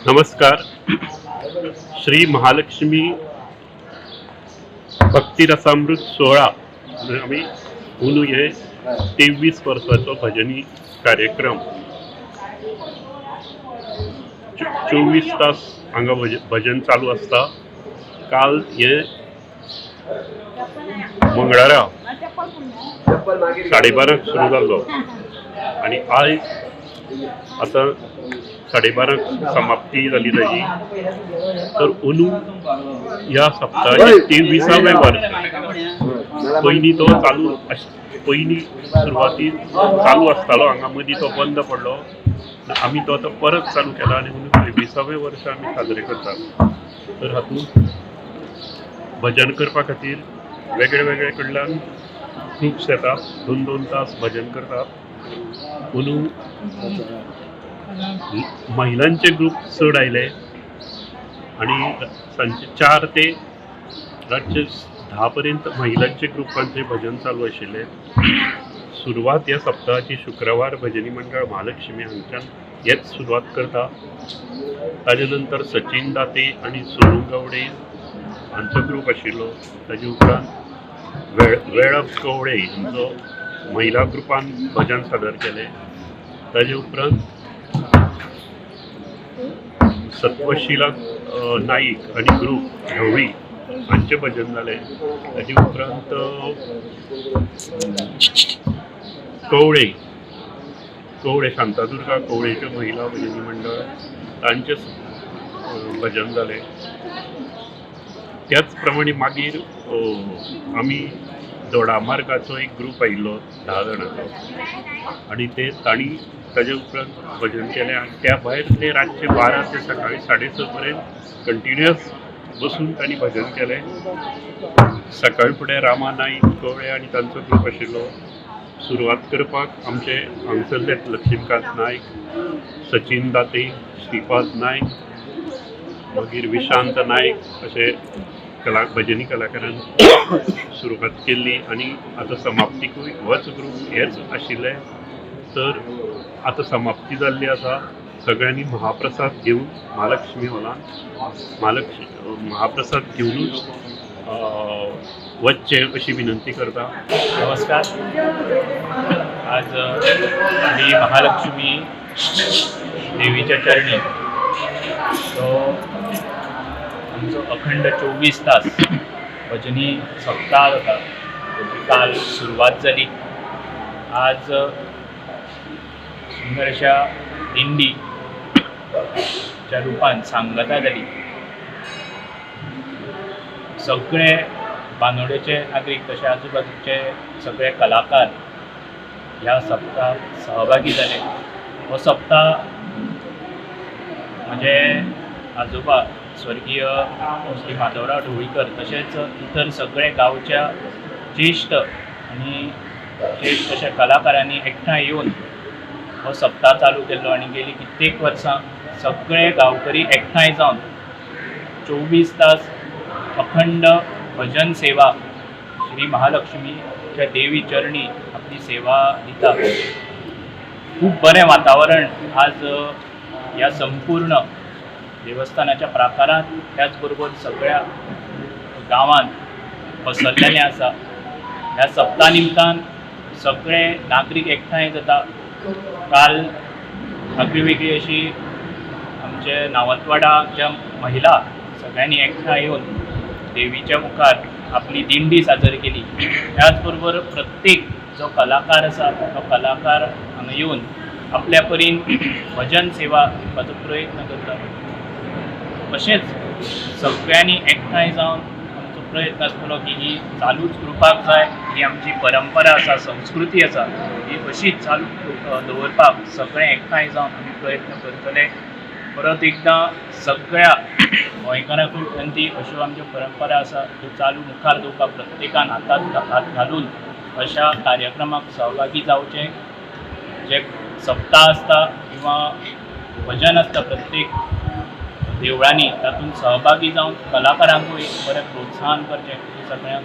नमस्कार. श्री महालक्ष्मी भक्ती रसामृत सोहळा आम्ही म्हणून हे 23 वर्साचो भजनी कार्यक्रम 24 तास हांगा भजन चालू असता. काल हे मंगळारा 12:30 सुरू जाल्लो आणि आज आता 12:30 समाप्ती जाली ताजी. तर अंदू ह्या सप्तकाचे 23वें वर्स. पयलीं तो चालू पयलीं सुरवातीक चालू आसतालो हांगा, मदीं तो बंद पडलो. आमी तो आतां परत चालू केला आनी म्हणून 23वें वर्स आमी साजरे करतात. तर हातूंत भजन करपा खातीर वेगळे वेगळे कडल्यान ग्रुप्स येतात, 2-2 तास भजन करतात. म्हणून महिलांचे ग्रुप चड आयले आणि सांजे 4 ते रातचे 10 पर्यंत महिलांचे ग्रुपांचे भजन चालू आशिल्ले. सुरवात ह्या सप्तकाची शुक्रवार भजनी मंडळ महालक्ष्मी हांगच्यान हेच सुरवात करता. ताजे नंतर सचिन दाते आणि सोनू गावडे हांचो ग्रूप आशिल्लो. ताजे उपरांत वेळप गवळे हांचो महिला ग्रुपान भजन सादर केले. ताजे उपरांत सत्वशिला नाईक आणि ग्रुप ढवळी हांचे भजन जाले. ताजे उपरांत कवळे शांतादुर्गा कवळेचे महिला भजनी मंडळ तांचे भजन जाले. त्याच प्रमाणे मागीर आमी दोडामार्गाचो एक ग्रूप आयिल्लो 10 जाणांचो आणि तांणी ताजे उपरांत भजन केलें. आनी त्या भायर ते रातचे 12 ते सकाळी 6:30 पर्यंत कंटिन्युअस बसून तांणी भजन केलें. सकाळी फुडें रामा नाईक कवळे आनी तांचो ग्रूप आशिल्लो. सुरवात करपाक आमचे हांगसरले लक्ष्मीकांत नायक, सचिन दाते, श्रीपाद नायक, मागीर विशांत नायक अशे भजनी कलाकारान सुरवात केल्ली. आनी आतां समाप्तीकूय होच ग्रूप हेच आशिल्ले. तर आतां समाप्ती जाल्ली आसा. सगळ्यांनी महाप्रसाद घेवन महालक्ष्मी हॉलांत महाप्रसाद घेवनूच वचचे अशी विनंती करता. नमस्कार. आज मी महालक्ष्मी देवीच्या चरणी तो आमचो अखंड 24 तास भजनी सप्ताह जाता. त्याची काल सुरवात जाली. आज सुंदर अशा दिंडीच्या रुपान सांगता जाली. सगळे बांदोडेचे नागरीक तशे आजूबाजूचे सगळे कलाकार ह्या सप्तकाक सहभागी जाले. हो सप्ताह म्हणजे आजोबा स्वर्गीय श्री माधवराव ढवळीकर तशेंच इतर सगळे गांवच्या ज्येश्ठ आनी ज्येश्ठ अशा कलाकारांनी एकठांय येवन हो सप्ताह चालू केल्लो. आनी गेली कित्येक वर्सां सगळे गांवकरी एकठांय जावन 24 तास अखंड भजन सेवा श्री महालक्ष्मीच्या देवी चरणी आपली सेवा दिता. खूब बरें वातावरण आज ह्या संपूर्ण देवस्थानाच्या प्राकारांत त्याच बरोबर सगळ्या गांवांत पसरलेलें आसा. ह्या सप्तका निमतान सगळे नागरीक एकठांय जाता. काल आगळी वेगळी अशी आमचे नावतवाडाच्या महिला सगळ्यांनी एकठांय येवन देवीच्या मुखार आपली दिंडी सादर केली. त्याच बरोबर प्रत्येक जो कलाकार आसा तो कलाकार हांगा येवन आपल्या परीन भजन सेवा दिवपाचो प्रयत्न करता. तशेंच सगळ्यांनी एकठांय जावन आमचो प्रयत्न आसतलो की ही चालूच करपाक जाय. ही आमची परंपरा आसा, संस्कृती आसा, ही अशीच चालू दवरपाक सगळे एकठांय जावन आमी प्रयत्न करतले. परत एकदां सगळ्या गोंयकारांक विनंती, अश्यो आमच्यो परंपरा आसा त्यो चालू मुखार दवरपाक प्रत्येकान हात घालून अशा कार्यक्रमाक सहभागी जावचें. जे सप्ताह आसता किंवा भजन आसता प्रत्येक देवळांनी तातूंत सहभागी जावन कलाकारांकूय बरें प्रोत्साहन करचें ही सगळ्यांक